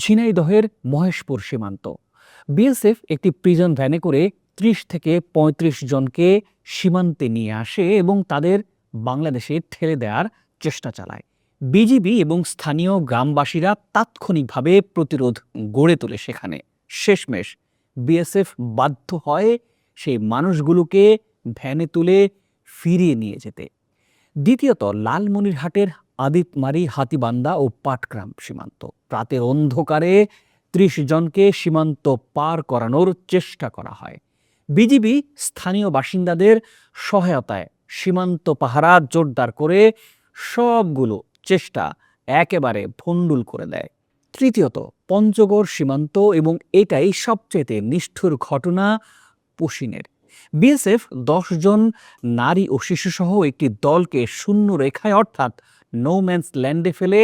ঝিনাইদহের মহেশপুর সীমান্ত। বিএসএফ একটি প্রিজন ভ্যানে করে ৩০ থেকে ৩৫ জনকে সীমান্তে নিয়ে আসে এবং তাদের বাংলাদেশে ঠেলে দেওয়ার চেষ্টা চালায়। বিজিবি এবং স্থানীয় গ্রামবাসীরা তাৎক্ষণিকভাবে প্রতিরোধ গড়ে তোলে। সেখানে শেষমেশ বিএসএফ বাধ্য হয় সেই মানুষগুলোকে ভ্যানে তুলে ফিরিয়ে নিয়ে যেতে। দ্বিতীয়ত, লালমনিরহাটের আদিতমারি, হাতীবান্ধা ও পাটগ্রাম সীমান্ত। রাতের অন্ধকারে ৩০ জনকে সীমান্ত পার করানোর চেষ্টা করা হয়। বিজিবি স্থানীয় বাসিন্দাদের সহায়তায় সীমান্ত পাহারা জোরদার করে সবগুলো চেষ্টা একেবারে ভণ্ডুল করে দেয়। তৃতীয়ত, পঞ্চগড় সীমান্ত, এবং এটাই সবচেয়ে নিষ্ঠুর ঘটনা পুশিনের। বিএসএফ ১০ জন নারী ও শিশুসহ একটি দলকে শূন্য রেখায় অর্থাৎ নো ম্যানস ল্যান্ডে ফেলে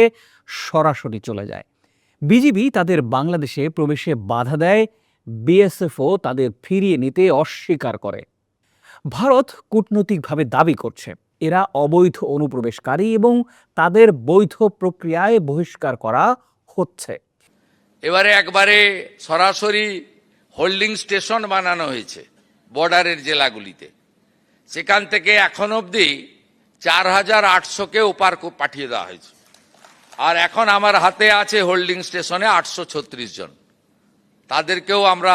সরাসরি চলে যায়। বিজিবি তাদের বাংলাদেশে প্রবেশে বাধা দেয়, বিএসএফও তাদের ফিরিয়ে নিতে অস্বীকার করে। ভারত কূটনৈতিকভাবে দাবি করছে এরা অবৈধ অনুপ্রবেশকারী এবং তাদের বৈধ প্রক্রিয়ায় বহিষ্কার করা হচ্ছে। এবারে একবারে সরাসরি হোল্ডিং স্টেশন বানানো হয়েছে বর্ডারের জেলাগুলিতে। সেখান থেকে এখন অবধি ৪,৮০০কে ওপার পাঠিয়ে দেওয়া হয়েছে। আর এখন আমার হাতে আছে হোল্ডিং স্টেশনে ৮৩৬ জন। তাদেরকেও আমরা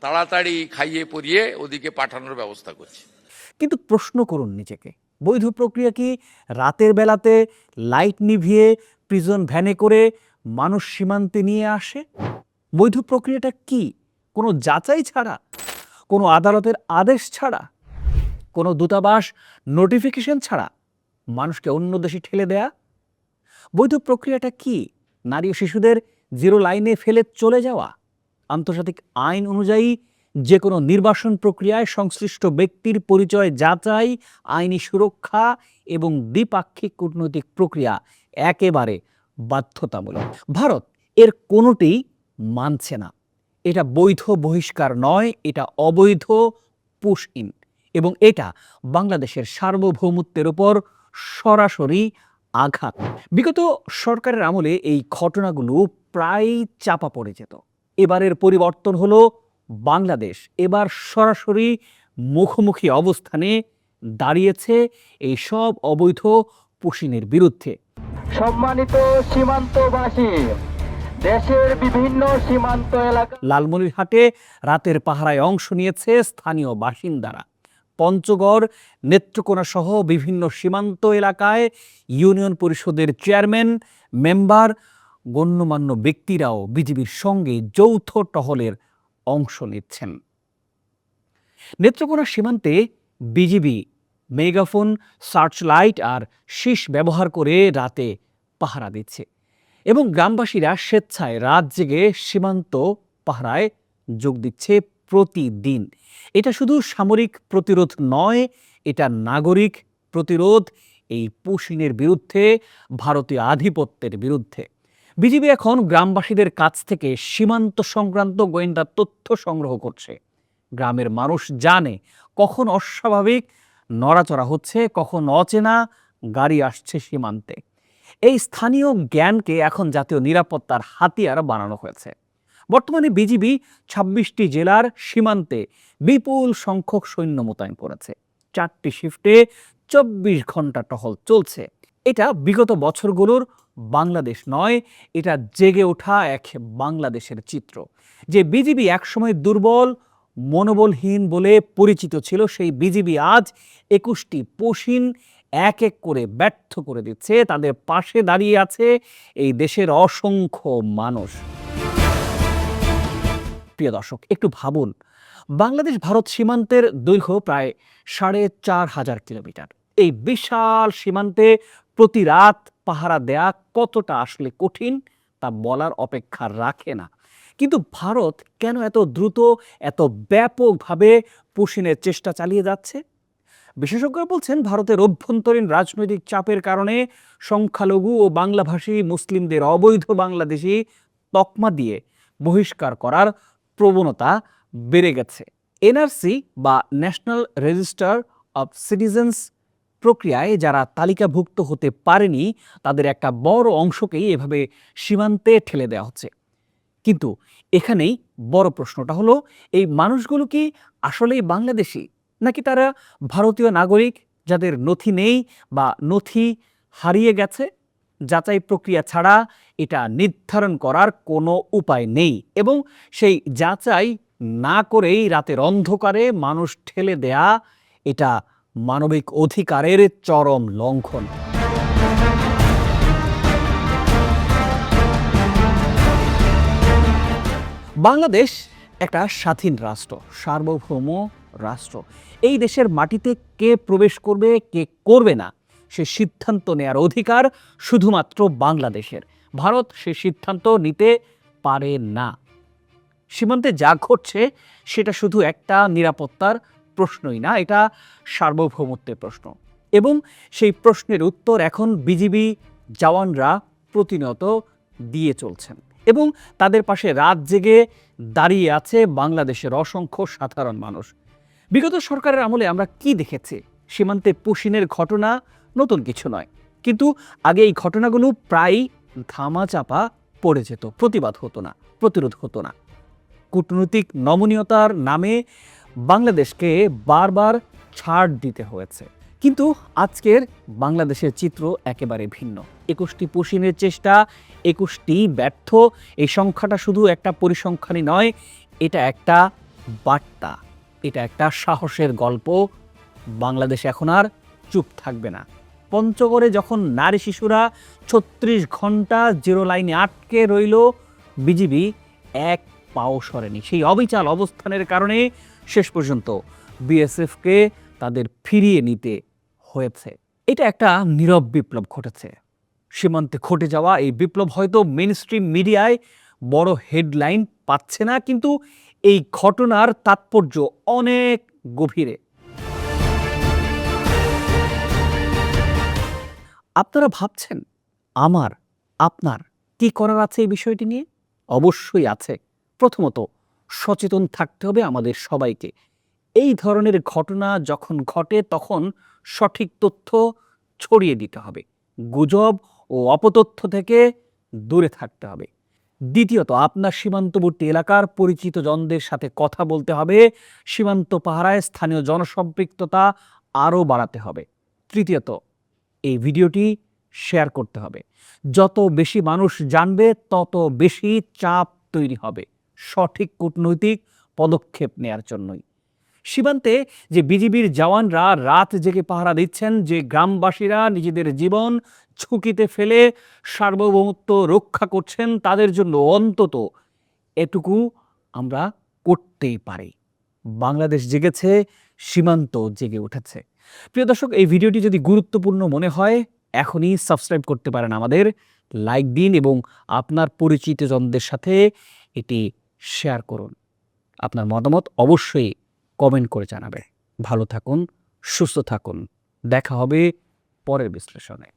তাড়াতাড়ি খাইয়ে পরিয়ে ওদিকে পাঠানোর ব্যবস্থা করছি। কিন্তু প্রশ্ন করুন নিজেকে, বৈধ প্রক্রিয়া কি রাতের বেলাতে লাইট নিভিয়ে প্রিজন ভ্যানে করে মানুষ সীমান্তে নিয়ে আসে? বৈধ প্রক্রিয়াটা কি কোনো যাচাই ছাড়া, কোনো আদালতের আদেশ ছাড়া, কোনো দূতাবাস নোটিফিকেশন ছাড়া মানুষকে অন্য দেশে ঠেলে দেয়া? বৈধ প্রক্রিয়াটা কি নারী ও শিশুদের জিরো লাইনে ফেলে চলে যাওয়া? আন্তর্জাতিক আইন অনুযায়ী যে কোনো নির্বাসন প্রক্রিয়ায় সংশ্লিষ্ট ব্যক্তির পরিচয় যাচাই, আইনি সুরক্ষা এবং দ্বিপাক্ষিক কূটনৈতিক প্রক্রিয়া একেবারে বাধ্যতামূলক। ভারত এর কোনোটিই মানছে না। এটা বৈধ বহিষ্কার নয়, এটা অবৈধ পুশ ইন, এবং এটা বাংলাদেশের সার্বভৌমত্বের উপর সরাসরি আঘাত। বিগত সরকারের আমলে এই ঘটনাগুলো প্রায় চাপা পড়ে যেত। এবারের পরিবর্তন হলো বাংলাদেশ এবার সরাসরি মুখোমুখি অবস্থানে দাঁড়িয়েছে এই সব অবৈধ পুশিনের বিরুদ্ধে। সম্মানিত সীমান্তবাসী, দেশের বিভিন্ন সীমান্ত এলাকা লালমনিরহাটে রাতের পাহারায় অংশ নিয়েছে স্থানীয় বাসিন্দারা। পঞ্চগড়, নেত্রকোনা সহ বিভিন্ন সীমান্ত এলাকায় ইউনিয়ন পরিষদের চেয়ারম্যান, মেম্বার, গণ্যমান্য ব্যক্তিরাও বিজিবির সঙ্গে যৌথ টহলের অংশ নিচ্ছেন। নেত্রকোনা সীমান্তে বিজিবি মেগাফোন, সার্চ লাইট আর শীষ ব্যবহার করে রাতে পাহারা দিচ্ছে এবং গ্রামবাসীরা স্বেচ্ছায় রাত জেগে সীমান্ত পাহারায় যোগ দিচ্ছে প্রতিদিন। এটা শুধু সামরিক প্রতিরোধ নয়, এটা নাগরিক প্রতিরোধ এই পুশিনের বিরুদ্ধে, ভারতীয় আধিপত্যের বিরুদ্ধে। বিজিবি এখন গ্রামবাসীদের কাছ থেকে সীমান্ত সংক্রান্ত গোয়েন্দা তথ্য সংগ্রহ করছে। গ্রামের মানুষ জানে কখন অস্বাভাবিক নড়াচড়া হচ্ছে, কখন অচেনা গাড়ি আসছে সীমান্তে। এই স্থানীয় জ্ঞানকে এখন জাতীয় নিরাপত্তার হাতিয়ার বানানো হয়েছে। বর্তমানে বিজিবি ২৬টি জেলার সীমান্তে বিপুল সংখ্যক সৈন্য মোতায়েন করেছে। ৪টি শিফটে ২৪ ঘন্টা টহল চলছে। এটা বিগত বছরগুলোর বাংলাদেশ নয়, এটা জেগে ওঠা এক বাংলাদেশের চিত্র। যে বিজিবি একসময় দুর্বল, মনোবলহীন বলে পরিচিত ছিল, সেই বিজিবি আজ ২১টি পুশিন এক এক করে ব্যর্থ করে দিচ্ছে। তাদের পাশে দাঁড়িয়ে আছে এই দেশের অসংখ্য মানুষ। প্রিয় দর্শক, একটু ভাবুন, বাংলাদেশ ভারত সীমান্তের দৈর্ঘ্য প্রায় ৪,৫০০ কিলোমিটার। এই বিশাল সীমান্তে প্রতি রাত পাহারা দেয়া কতটা আসলে কঠিন তা বলার অপেক্ষা রাখে না। কিন্তু ভারত কেন এত দ্রুত, এত ব্যাপকভাবে পুশিনের চেষ্টা চালিয়ে যাচ্ছে? বিশেষজ্ঞরা বলছেন ভারতের অভ্যন্তরীণ রাজনৈতিক চাপের কারণে সংখ্যালঘু ও বাংলাভাষী মুসলিমদের অবৈধ বাংলাদেশি তকমা দিয়ে বহিষ্কার করার প্রবণতা বেড়ে গেছে। এনআরসি বা ন্যাশনাল রেজিস্টার অব সিটিজেন্স প্রক্রিয়ায় যারা তালিকাভুক্ত হতে পারেনি তাদের একটা বড় অংশকেই এভাবে সীমান্তে ঠেলে দেওয়া হচ্ছে। কিন্তু এখানেই বড় প্রশ্নটা হলো, এই মানুষগুলো কি আসলেই বাংলাদেশী, নাকি তারা ভারতীয় নাগরিক যাদের নথি নেই বা নথি হারিয়ে গেছে? যাচাই প্রক্রিয়া ছাড়া এটা নির্ধারণ করার কোনো উপায় নেই, এবং সেই যাচাই না করেই রাতের অন্ধকারে মানুষ ঠেলে দেয়া এটা মানবিক অধিকারের চরম লঙ্ঘন। বাংলাদেশ একটা স্বাধীন রাষ্ট্র, সার্বভৌম রাষ্ট্র। এই দেশের মাটিতে কে প্রবেশ করবে, কে করবে না, সে সিদ্ধান্ত নেয়ার অধিকার শুধুমাত্র বাংলাদেশের। ভারত সে সিদ্ধান্ত নিতে পারে না। সীমান্তে যা ঘটছে সেটা শুধু একটা নিরাপত্তার প্রশ্নই না, এটা সার্বভৌমত্বের প্রশ্ন। এবং সেই প্রশ্নের উত্তর এখন বিজিবি জওয়ানরা প্রতিনিয়ত দিয়ে চলছেন, এবং তাদের পাশে রাত জেগে দাঁড়িয়ে আছে বাংলাদেশের অসংখ্য সাধারণ মানুষ। বিগত সরকারের আমলে আমরা কি দেখেছি? সীমান্তে পুশিনের ঘটনা নতুন কিছু নয়, কিন্তু আগে এই ঘটনাগুলো প্রায়ই ধামাচাপা পড়ে যেত, প্রতিবাদ হতো না, প্রতিরোধ হতো না। কূটনৈতিক নমনীয়তার নামে বাংলাদেশকে বারবার ছাড় দিতে হয়েছে। কিন্তু আজকের বাংলাদেশের চিত্র একেবারে ভিন্ন। 21টি পুশিনের চেষ্টা, 21টি ব্যর্থ। এই সংখ্যাটা শুধু একটা পরিসংখ্যানই নয়, এটা একটা বার্তা, এটা একটা সাহসের গল্প। বাংলাদেশ এখন আর চুপ থাকবে না। পঞ্চগড়ে যখন নারী শিশুরা 36 ঘন্টা জিরো লাইনে আটকে রইল, বিজিবি এক পাও সরেনি। সেই অবিচাল অবস্থানের কারণে শেষ পর্যন্ত বিএসএফকে তাদের ফিরিয়ে নিতে হয়েছে। এটা একটা নীরব বিপ্লব ঘটেছে। সীমান্তে ঘটে যাওয়া এই বিপ্লব হয়তো মেইনস্ট্রিম মিডিয়ায় বড় হেডলাইন পাচ্ছে না, কিন্তু এই ঘটনার তাৎপর্য অনেক গভীরে। আপনারা ভাবছেন আমার, আপনার কি করার আছে এই বিষয়টি নিয়ে? অবশ্যই আছে। প্রথমত, সচেতন থাকতে হবে আমাদের সবাইকে। এই ধরনের ঘটনা যখন ঘটে তখন সঠিক তথ্য ছড়িয়ে দিতে হবে, গুজব ও অপতথ্য থেকে দূরে থাকতে হবে। দ্বিতীয়ত, আপনার সীমান্তবর্তী এলাকার পরিচিত জনদের সাথে কথা বলতে হবে। সীমান্ত পাহারায় স্থানীয় জনসম্পৃক্ততা আরও বাড়াতে হবে। তৃতীয়ত, এই ভিডিওটি শেয়ার করতে হবে। যত বেশি মানুষ জানবে তত বেশি চাপ তৈরি হবে সঠিক কূটনৈতিক পদক্ষেপ নেয়ার জন্যই। সীমান্তে যে বিজিবির জওয়ানরা রাত জেগে পাহারা দিচ্ছেন, যে গ্রামবাসীরা নিজেদের জীবন ঝুঁকিতে ফেলে সার্বভৌমত্ব রক্ষা করছেন, তাদের জন্য অন্তত এটুকু আমরা করতেই পারি। বাংলাদেশ জেগেছে, সীমান্ত জেগে উঠেছে। প্রিয় দর্শক, এই ভিডিওটি যদি গুরুত্বপূর্ণ মনে হয় এখনই সাবস্ক্রাইব করতে পারেন আমাদের, লাইক দিন এবং আপনার পরিচিতজনদের সাথে এটি শেয়ার করুন। আপনার মতামত অবশ্যই কমেন্ট করে জানাবে। ভালো থাকুন, সুস্থ থাকুন। দেখা হবে পরের বিশ্লেষণে।